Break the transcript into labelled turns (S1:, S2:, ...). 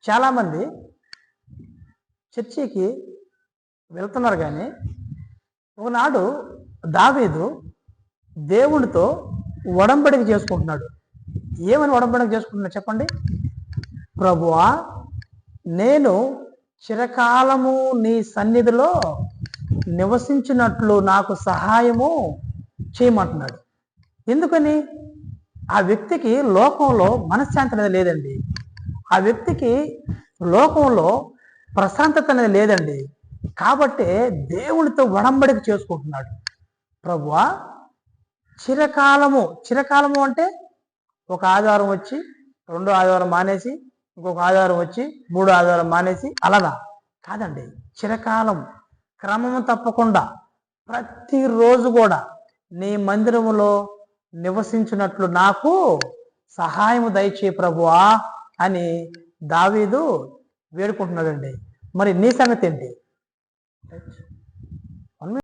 S1: చాలామంది చర్చికి వెళ్తున్నారు, కానీ ఒకనాడు దావీదు దేవునితో ఒడంబడిక చేసుకుంటున్నాడు. ఏమని ఒడంబడిక చేసుకుంటున్నాడు చెప్పండి? ప్రభువా, నేను చిరకాలము నీ సన్నిధిలో నివసించినట్లు నాకు సహాయము చేయమంటున్నాడు. ఎందుకని? ఆ వ్యక్తికి లోకంలో మనశ్శాంతి అనేది లేదండి. ఆ వ్యక్తికి లోకంలో ప్రశాంతత అనేది లేదండి. కాబట్టి దేవునితో ఒడంబడిక చేసుకుంటున్నాడు. ప్రభువా, చిరకాలము అంటే ఒక ఆదివారం వచ్చి రెండో ఆదివారం మానేసి, ఇంకొక ఆదివారం వచ్చి మూడో ఆదివారం మానేసి, అలాగా కాదండి. చిరకాలం క్రమము తప్పకుండా ప్రతిరోజు కూడా నీ మందిరములో నివసించినట్లు నాకు సహాయము దయచేయి ప్రభువా అని దావీదు వేడుకుంటున్నాడండి. మరి నీ సంగతి ఏంటి?